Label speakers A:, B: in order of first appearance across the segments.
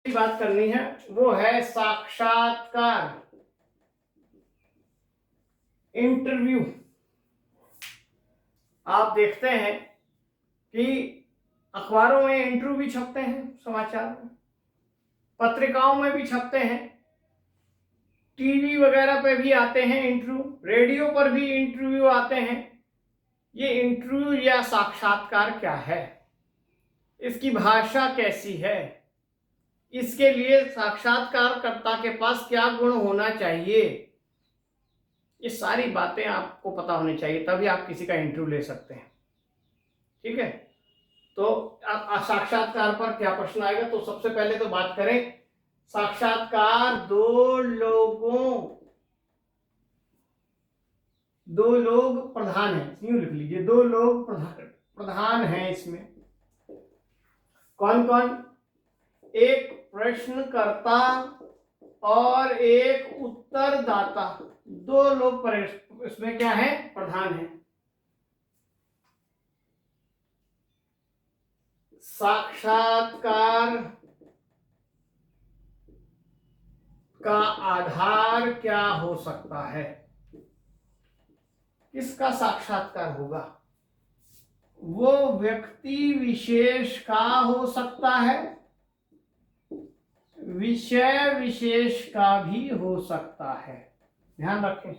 A: बात करनी है वो है साक्षात्कार, इंटरव्यू। आप देखते हैं कि अखबारों में इंटरव्यू भी छपते हैं, समाचार में, पत्रिकाओं में भी छपते हैं, टीवी वगैरह पे भी आते हैं इंटरव्यू, रेडियो पर भी इंटरव्यू आते हैं। ये इंटरव्यू या साक्षात्कार क्या है, इसकी भाषा कैसी है, इसके लिए साक्षात्कारकर्ता के पास क्या गुण होना चाहिए, ये सारी बातें आपको पता होनी चाहिए, तभी आप किसी का इंटरव्यू ले सकते हैं। ठीक है, तो साक्षात्कार पर क्या प्रश्न आएगा, तो सबसे पहले तो बात करें साक्षात्कार दो लोग प्रधान हैं, यूं लिख लीजिए, दो लोग प्रधान हैं इसमें। कौन कौन? एक प्रश्नकर्ता और एक उत्तरदाता, दो लोग इसमें क्या है, प्रधान है। साक्षात्कार का आधार क्या हो सकता है, किसका साक्षात्कार होगा? वो व्यक्ति विशेष का हो सकता है, विषय विशेष का भी हो सकता है। ध्यान रखें,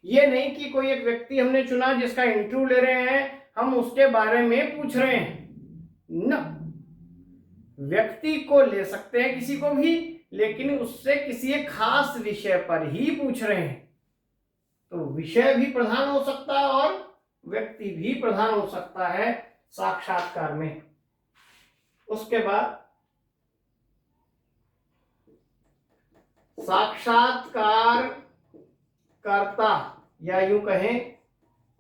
A: ये नहीं कि कोई एक व्यक्ति हमने चुना जिसका इंटरव्यू ले रहे हैं, हम उसके बारे में पूछ रहे हैं न। व्यक्ति को ले सकते हैं किसी को भी, लेकिन उससे किसी एक खास विषय पर ही पूछ रहे हैं, तो विषय भी प्रधान हो सकता है और व्यक्ति भी प्रधान हो सकता है साक्षात्कार में। उसके बाद साक्षात्कार कर्ता या यूं कहें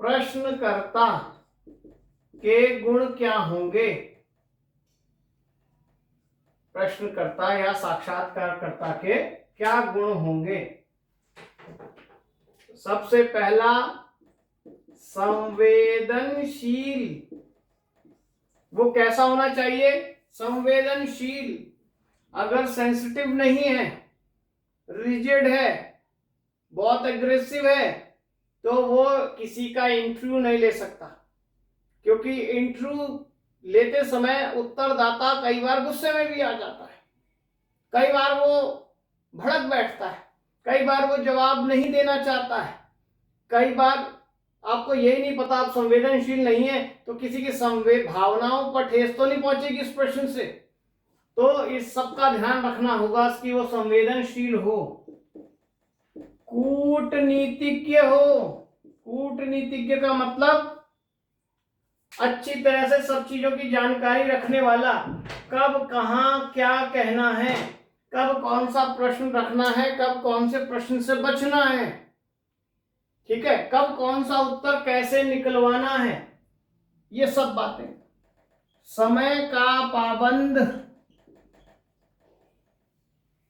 A: प्रश्नकर्ता के गुण क्या होंगे, प्रश्नकर्ता या साक्षात्कारकर्ता के क्या गुण होंगे? सबसे पहला, संवेदनशील। वो कैसा होना चाहिए? संवेदनशील। अगर सेंसिटिव नहीं है, रिजिड है, बहुत एग्रेसिव है, तो वो किसी का इंटरव्यू नहीं ले सकता, क्योंकि इंटरव्यू लेते समय उत्तरदाता कई बार गुस्से में भी आ जाता है, कई बार वो भड़क बैठता है, कई बार वो जवाब नहीं देना चाहता है, कई बार आपको यही नहीं पता, आप संवेदनशील नहीं है तो किसी की भावनाओं पर ठेस तो नहीं पहुंचेगी इस प्रश्न से। तो इस सब का ध्यान रखना होगा कि वो संवेदनशील हो, कूटनीतिज्ञ हो। कूटनीतिज्ञ का मतलब अच्छी तरह से सब चीजों की जानकारी रखने वाला, कब कहाँ क्या कहना है, कब कौन सा प्रश्न रखना है, कब कौन से प्रश्न से बचना है, ठीक है, कब कौन सा उत्तर कैसे निकलवाना है, ये सब बातें। समय का पाबंद,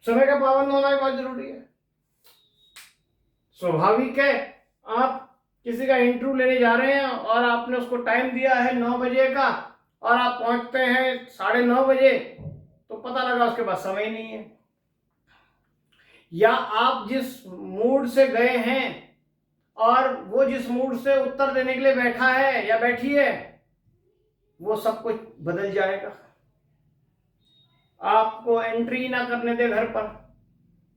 A: समय का पाबंद होना बहुत जरूरी है। स्वाभाविक है, आप किसी का इंटरव्यू लेने जा रहे हैं और आपने उसको टाइम दिया है 9 बजे का और आप पहुंचते हैं 9:30 बजे, तो पता लगा उसके पास समय नहीं है, या आप जिस मूड से गए हैं और वो जिस मूड से उत्तर देने के लिए बैठा है या बैठी है, वो सब कुछ बदल जाएगा। आपको एंट्री ना करने दे घर पर,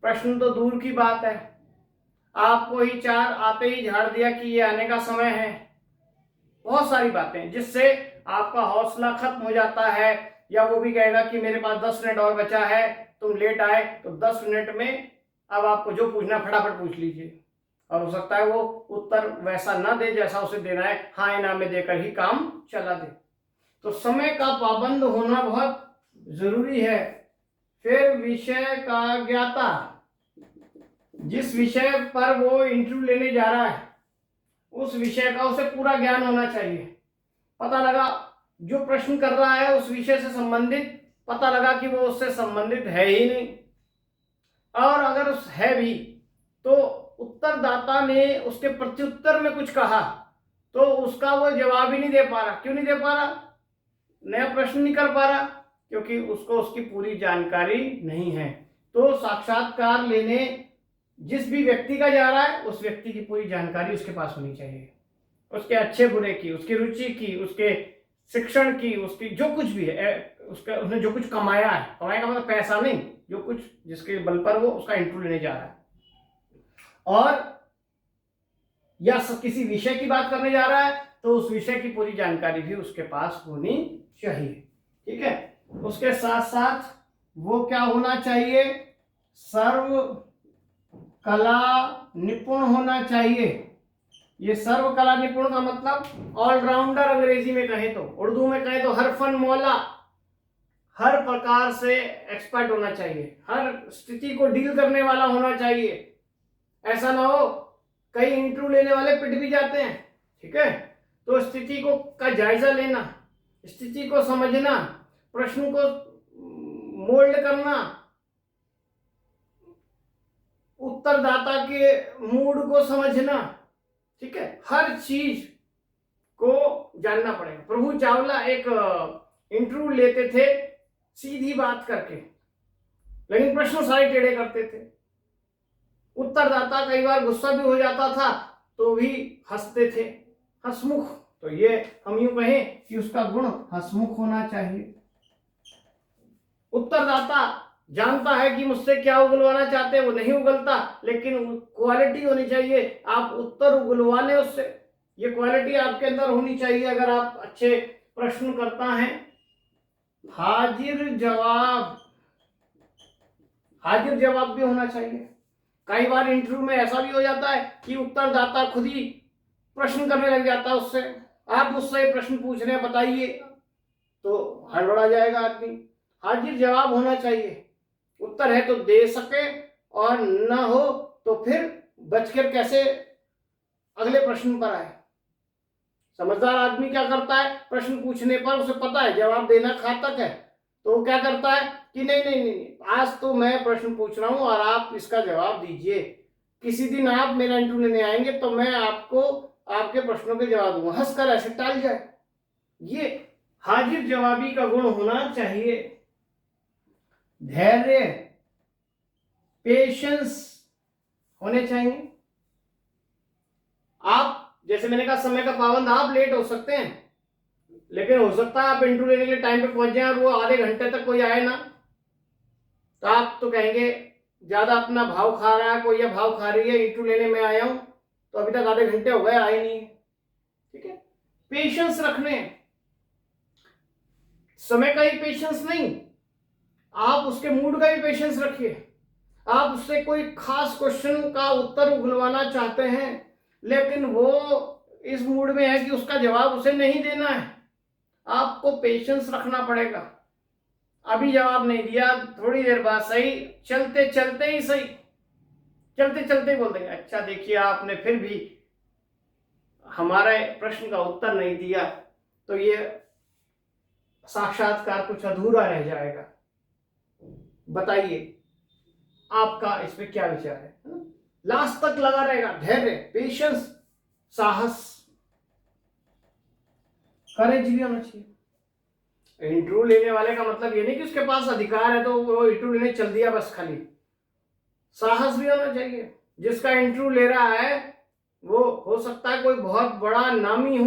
A: प्रश्न तो दूर की बात है, आपको ही 4 आते ही झाड़ दिया कि ये आने का समय है। बहुत सारी बातें जिससे आपका हौसला खत्म हो जाता है, या वो भी कहेगा कि मेरे पास 10 मिनट और बचा है, तुम लेट आए तो 10 मिनट में अब आपको जो पूछना फटाफट पूछ लीजिए, और हो सकता है वो उत्तर वैसा ना दे जैसा उसे देना है, हाँ इनाम में देकर ही काम चला दे। तो समय का पाबंद होना बहुत जरूरी है। फिर विषय का ज्ञाता, जिस विषय पर वो इंटरव्यू लेने जा रहा है उस विषय का उसे पूरा ज्ञान होना चाहिए। पता लगा जो प्रश्न कर रहा है उस विषय से संबंधित, पता लगा कि वो उससे संबंधित है ही नहीं, और अगर उस है भी तो उत्तरदाता ने उसके प्रत्युत्तर में कुछ कहा तो उसका वो जवाब ही नहीं दे पा रहा। क्यों नहीं दे पा रहा? नया प्रश्न नहीं कर पा रहा, क्योंकि उसको उसकी पूरी जानकारी नहीं है। तो साक्षात्कार लेने जिस भी व्यक्ति का जा रहा है उस व्यक्ति की पूरी जानकारी उसके पास होनी चाहिए, उसके अच्छे बुरे की, उसकी रुचि की, उसके शिक्षण की, उसकी जो कुछ भी है, उसका उसने जो कुछ कमाया है, कमाया का मतलब पैसा नहीं, जो कुछ जिसके बल पर वो उसका इंटरव्यू लेने जा रहा है, और या किसी विषय की बात करने जा रहा है तो उस विषय की पूरी जानकारी भी उसके पास होनी चाहिए। ठीक है, उसके साथ साथ वो क्या होना चाहिए, सर्व कला निपुण होना चाहिए। ये सर्व कला निपुण का मतलब ऑलराउंडर अंग्रेजी में कहे तो, उर्दू में कहे तो हर फन मौला, हर प्रकार से एक्सपर्ट होना चाहिए, हर स्थिति को डील करने वाला होना चाहिए। ऐसा ना हो कई इंटरव्यू लेने वाले पिट भी जाते हैं। ठीक है, तो स्थिति को का जायजा लेना, स्थिति को समझना, प्रश्न को मोल्ड करना, उत्तरदाता के मूड को समझना, ठीक है, हर चीज को जानना पड़ेगा। प्रभु चावला एक इंटरव्यू लेते थे सीधी बात करके, लेकिन प्रश्न सारे टेढ़े करते थे। उत्तरदाता कई बार गुस्सा भी हो जाता था तो भी हंसते थे, हंसमुख। तो ये हम यूं कहें कि उसका गुण हंसमुख होना चाहिए। उत्तरदाता जानता है कि मुझसे क्या उगलवाना चाहते हैं, वो नहीं उगलता, लेकिन क्वालिटी होनी चाहिए, आप उत्तर उगलवाने उससे, ये क्वालिटी आपके अंदर होनी चाहिए अगर आप अच्छे प्रश्न करता है। हाजिर जवाब भी होना चाहिए। कई बार इंटरव्यू में ऐसा भी हो जाता है कि उत्तरदाता खुद ही प्रश्न करने लग जाता है उससे, आप मुझसे प्रश्न पूछ रहे हैं बताइए, तो हड़बड़ा जाएगा आदमी। हाजिर जवाब होना चाहिए, उत्तर है तो दे सके और न हो तो फिर बचकर कैसे अगले प्रश्न पर आए। समझदार आदमी क्या करता है, प्रश्न पूछने पर उसे पता है जवाब देना घातक है, तो वो क्या करता है कि नहीं नहीं नहीं, आज तो मैं प्रश्न पूछ रहा हूं और आप इसका जवाब दीजिए, किसी दिन आप मेरा इंटरव्यू लेने आएंगे तो मैं आपको आपके प्रश्नों के जवाब दूंगा, हंसकर ऐसे टाल जाए। ये हाजिर जवाबी का गुण होना चाहिए। धैर्य, पेशेंस होने चाहिए। आप जैसे मैंने कहा समय का पाबंद, आप लेट हो सकते हैं, लेकिन हो सकता है आप इंटरव्यू लेने के लिए टाइम पे पहुंच जाए और वो आधे घंटे तक कोई आए ना, तो आप तो कहेंगे ज्यादा अपना भाव खा रहा है कोई, या भाव खा रही है, इंटरव्यू लेने में आया हूं तो अभी तक आधे घंटे हो गए आए नहीं। ठीक है, पेशेंस रखने, समय का ही पेशेंस नहीं, आप उसके मूड का भी पेशेंस रखिए। आप उससे कोई खास क्वेश्चन का उत्तर उगलवाना चाहते हैं, लेकिन वो इस मूड में है कि उसका जवाब उसे नहीं देना है, आपको पेशेंस रखना पड़ेगा। अभी जवाब नहीं दिया, थोड़ी देर बाद सही, चलते चलते ही सही, चलते चलते ही बोल देंगे अच्छा देखिए आपने फिर भी हमारे प्रश्न का उत्तर नहीं दिया, तो ये साक्षात्कार कुछ अधूरा रह जाएगा, बताइए आपका इस पे क्या विचार है ना? लास्ट तक लगा रहेगा। धैर्य, पेशेंस, साहस, करेज भी होना चाहिए। इंटरव्यू लेने वाले का मतलब ये नहीं कि उसके पास अधिकार है तो वो इंटरव्यू लेने चल दिया बस, खाली साहस भी होना चाहिए। जिसका इंटरव्यू ले रहा है वो हो सकता है कोई बहुत बड़ा नामी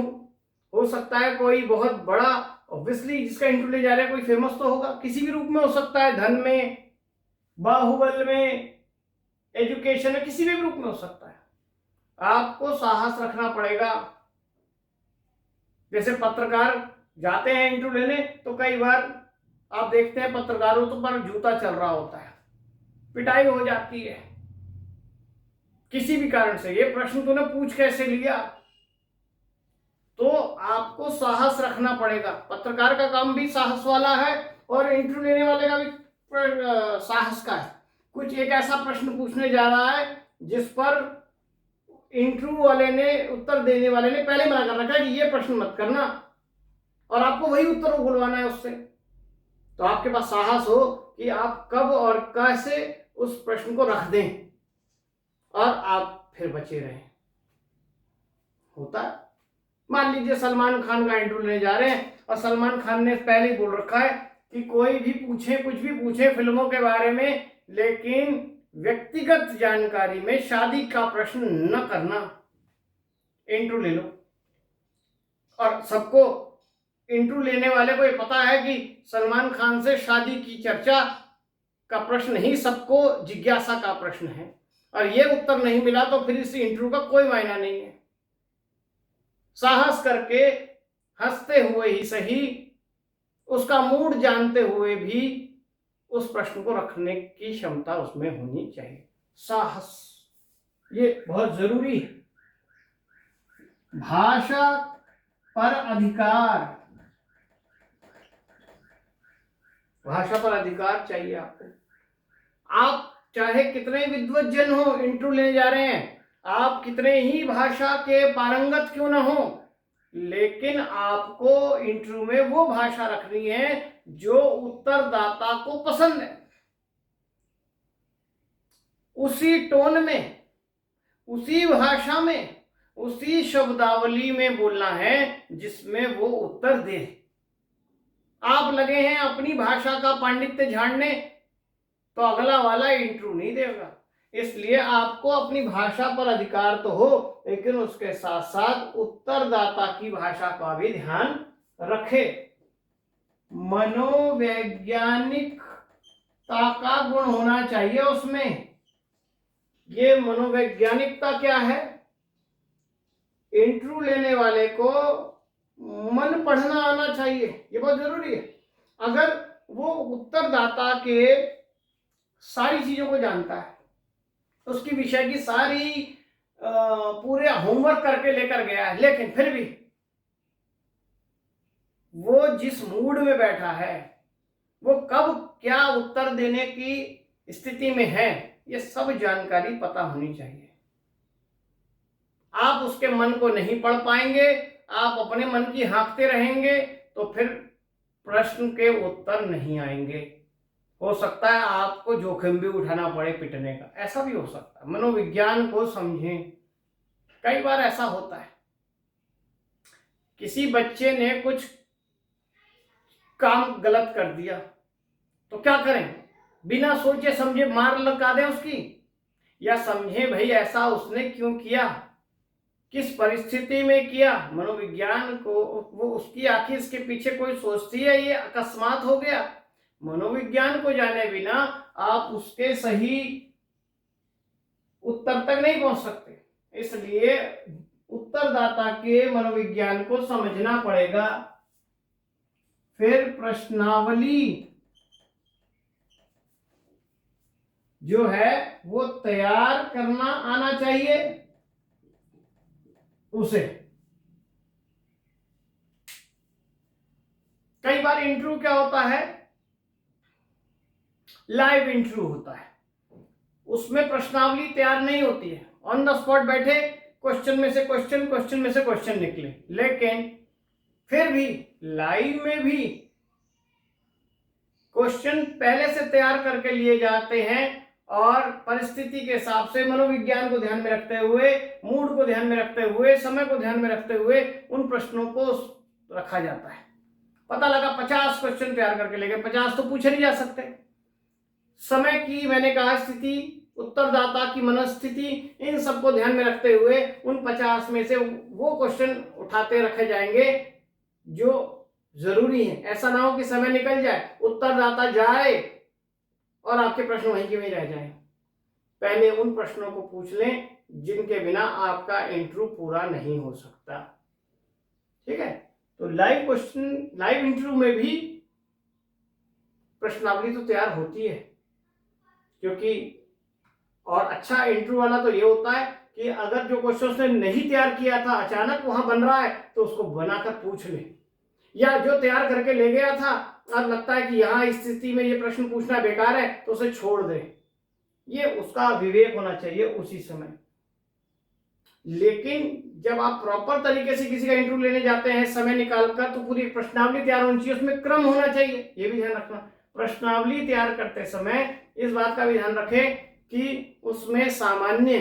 A: हो सकता है कोई बहुत बड़ा, ऑब्वियसली जिसका इंटरव्यू ले जा रहा है कोई फेमस तो होगा, किसी भी रूप में हो सकता है, धन में, बाहुबल में, एजुकेशन में, किसी भी रूप में हो सकता है। आपको साहस रखना पड़ेगा। जैसे पत्रकार जाते हैं इंटरव्यू लेने तो कई बार आप देखते हैं पत्रकारों तो पर जूता चल रहा होता है, पिटाई हो जाती है किसी भी कारण से, ये प्रश्न तूने पूछ कैसे लिया, तो आपको साहस रखना पड़ेगा। पत्रकार का काम भी साहस वाला है और इंटरव्यू लेने वाले का भी साहस का है। कुछ एक ऐसा प्रश्न पूछने जा रहा है जिस पर इंटरव्यू वाले ने, उत्तर देने वाले ने पहले मना कर रखा है कि ये प्रश्न मत करना, और आपको वही उत्तर उगलवाना है उससे, तो आपके पास साहस हो कि आप कब और कैसे उस प्रश्न को रख दें और आप फिर बचे रहें। होता है, मान लीजिए सलमान खान का इंटरव्यू लेने जा रहे हैं और सलमान खान ने पहले ही बोल रखा है कि कोई भी पूछे, कुछ भी पूछे फिल्मों के बारे में, लेकिन व्यक्तिगत जानकारी में शादी का प्रश्न न करना। इंटरव्यू ले लो, और सबको इंटरव्यू लेने वाले को ये पता है कि सलमान खान से शादी की चर्चा का प्रश्न ही सबको जिज्ञासा का प्रश्न है, और ये उत्तर नहीं मिला तो फिर इस इंटरव्यू का कोई मायना नहीं है। साहस करके, हंसते हुए ही सही, उसका मूड जानते हुए भी उस प्रश्न को रखने की क्षमता उसमें होनी चाहिए। साहस, ये बहुत जरूरी है। भाषा पर अधिकार, भाषा पर अधिकार चाहिए आपको। आप चाहे कितने विद्वज्जन हो, इंटरव्यू लेने जा रहे हैं, आप कितने ही भाषा के पारंगत क्यों ना हो, लेकिन आपको इंटरव्यू में वो भाषा रखनी है जो उत्तरदाता को पसंद है। उसी टोन में, उसी भाषा में, उसी शब्दावली में बोलना है जिसमें वो उत्तर दे। आप लगे हैं अपनी भाषा का पांडित्य झाड़ने, तो अगला वाला इंटरव्यू नहीं देगा। इसलिए आपको अपनी भाषा पर अधिकार तो हो, लेकिन उसके साथ साथ उत्तरदाता की भाषा का भी ध्यान रखे। मनोवैज्ञानिकता का गुण होना चाहिए उसमें। ये मनोवैज्ञानिकता क्या है? इंटरव्यू लेने वाले को मन पढ़ना आना चाहिए, ये बहुत जरूरी है। अगर वो उत्तरदाता के सारी चीजों को जानता है, उसकी विषय की सारी पूरे होमवर्क करके लेकर गया है, लेकिन फिर भी वो जिस मूड में बैठा है, वो कब क्या उत्तर देने की स्थिति में है, ये सब जानकारी पता होनी चाहिए। आप उसके मन को नहीं पढ़ पाएंगे, आप अपने मन की हाँकते रहेंगे, तो फिर प्रश्न के उत्तर नहीं आएंगे। हो सकता है आपको जोखिम भी उठाना पड़े पिटने का, ऐसा भी हो सकता है। मनोविज्ञान को समझें। कई बार ऐसा होता है, किसी बच्चे ने कुछ काम गलत कर दिया, तो क्या करें? बिना सोचे समझे मार लगा दें उसकी, या समझे भाई ऐसा उसने क्यों किया, किस परिस्थिति में किया। मनोविज्ञान को वो उसकी आखिर इसके पीछे कोई सोचती है ये अकस्मात हो गया। मनोविज्ञान को जाने बिना आप उसके सही उत्तर तक नहीं पहुंच सकते। इसलिए उत्तरदाता के मनोविज्ञान को समझना पड़ेगा। फिर प्रश्नावली जो है वो तैयार करना आना चाहिए उसे। कई बार इंटरव्यू क्या होता है, लाइव इंटरव्यू होता है, उसमें प्रश्नावली तैयार नहीं होती है, ऑन द स्पॉट बैठे क्वेश्चन में से क्वेश्चन, क्वेश्चन में से क्वेश्चन निकले। लेकिन फिर भी लाइव में भी क्वेश्चन पहले से तैयार करके लिए जाते हैं, और परिस्थिति के हिसाब से मनोविज्ञान को ध्यान में रखते हुए, मूड को ध्यान में रखते हुए, समय को ध्यान में रखते हुए उन प्रश्नों को रखा जाता है। पता लगा 50 क्वेश्चन तैयार करके ले गए, 50 तो पूछे नहीं जा सकते। समय की, मैंने कहा, स्थिति, उत्तरदाता की मनस्थिति, इन सबको ध्यान में रखते हुए उन 50 में से वो क्वेश्चन उठाते रखे जाएंगे जो जरूरी है। ऐसा ना हो कि समय निकल जाए, उत्तरदाता जाए और आपके प्रश्न वहीं के वहीं रह जाए। पहले उन प्रश्नों को पूछ लें जिनके बिना आपका इंटरव्यू पूरा नहीं हो सकता। ठीक है, तो लाइव क्वेश्चन, लाइव इंटरव्यू में भी प्रश्नावली तो तैयार होती है, क्योंकि और अच्छा इंटरव्यू वाला तो ये होता है कि अगर जो क्वेश्चन उसने नहीं तैयार किया था अचानक वहां बन रहा है तो उसको बनाकर पूछ ले, या जो तैयार करके ले गया था और लगता है कि यहाँ स्थिति में ये प्रश्न पूछना बेकार है तो उसे छोड़ दे। ये उसका विवेक होना चाहिए उसी समय। लेकिन जब आप प्रॉपर तरीके से किसी का इंटरव्यू लेने जाते हैं समय निकालकर, तो पूरी प्रश्नावली तैयार होनी चाहिए, उसमें क्रम होना चाहिए, ये भी ध्यान रखना। प्रश्नावली तैयार करते समय इस बात का भी ध्यान रखें कि उसमें सामान्य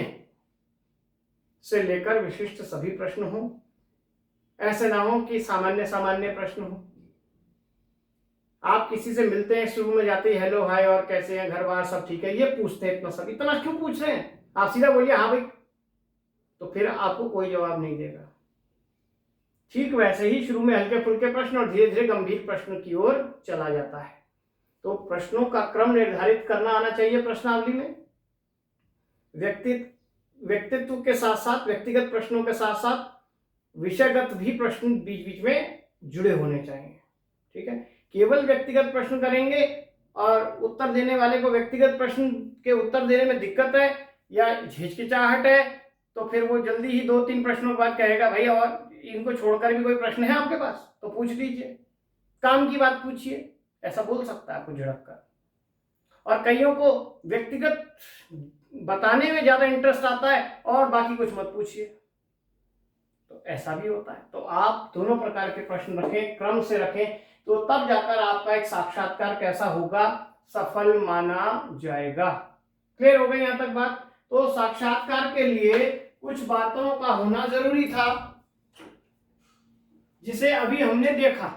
A: से लेकर विशिष्ट सभी प्रश्न हो। ऐसे ना हो कि सामान्य सामान्य प्रश्न हो। आप किसी से मिलते हैं, शुरू में जाते ही हेलो हाय और कैसे हैं, घर बार सब ठीक है, ये पूछते हैं। इतना क्यों पूछ रहे हैं? आप सीधा बोलिए हाँ भाई, तो फिर आपको कोई जवाब नहीं देगा। ठीक वैसे ही शुरू में हल्के फुल्के प्रश्न और धीरे धीरे गंभीर प्रश्न की ओर चला जाता है। तो प्रश्नों का क्रम निर्धारित करना आना चाहिए प्रश्नावली में। व्यक्तित्व के साथ साथ, व्यक्तिगत प्रश्नों के साथ साथ विषयगत भी प्रश्न बीच बीच में जुड़े होने चाहिए। ठीक है, केवल व्यक्तिगत प्रश्न करेंगे और उत्तर देने वाले को व्यक्तिगत प्रश्न के उत्तर देने में दिक्कत है या हिचकिचाहट है, तो फिर वो जल्दी ही 2-3 प्रश्नों के बाद कहेगा भाई और इनको छोड़कर भी कोई प्रश्न है आपके पास तो पूछ लीजिए, काम की बात पूछिए, ऐसा बोल सकता है आपको झिड़क कर। और कईयों को व्यक्तिगत बताने में ज्यादा इंटरेस्ट आता है और बाकी कुछ मत पूछिए, तो ऐसा भी होता है। तो आप दोनों प्रकार के प्रश्न रखें, क्रम से रखें, तो तब जाकर आपका एक साक्षात्कार कैसा होगा, सफल माना जाएगा। क्लियर हो गई यहां तक बात? तो साक्षात्कार के लिए कुछ बातों का होना जरूरी था जिसे अभी हमने देखा।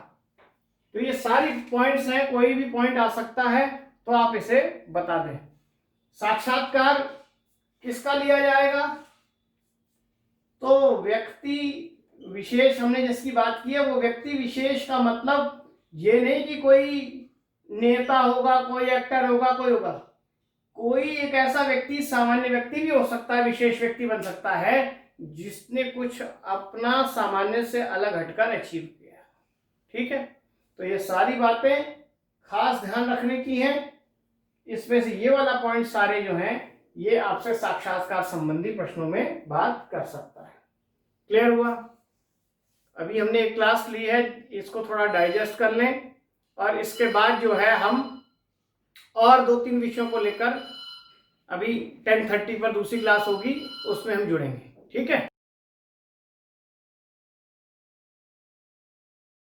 A: तो ये सारी पॉइंट्स हैं, कोई भी पॉइंट आ सकता है तो आप इसे बता दें। साक्षात्कार किसका लिया जाएगा? तो व्यक्ति विशेष, हमने जिसकी बात की है वो व्यक्ति विशेष का मतलब ये नहीं कि कोई नेता होगा, कोई एक्टर होगा, कोई एक ऐसा व्यक्ति, सामान्य व्यक्ति भी हो सकता है, विशेष व्यक्ति बन सकता है जिसने कुछ अपना सामान्य से अलग हटकर अचीव किया। ठीक है, तो ये सारी बातें खास ध्यान रखने की हैं। इसमें से ये वाला पॉइंट सारे जो हैं ये आपसे साक्षात्कार संबंधी प्रश्नों में बात कर सकता है। क्लियर हुआ? अभी हमने एक क्लास ली है, इसको थोड़ा डाइजेस्ट कर लें और इसके बाद जो है हम और 2-3 विषयों को लेकर अभी 10:30 पर दूसरी क्लास होगी, उसमें हम जुड़ेंगे। ठीक है।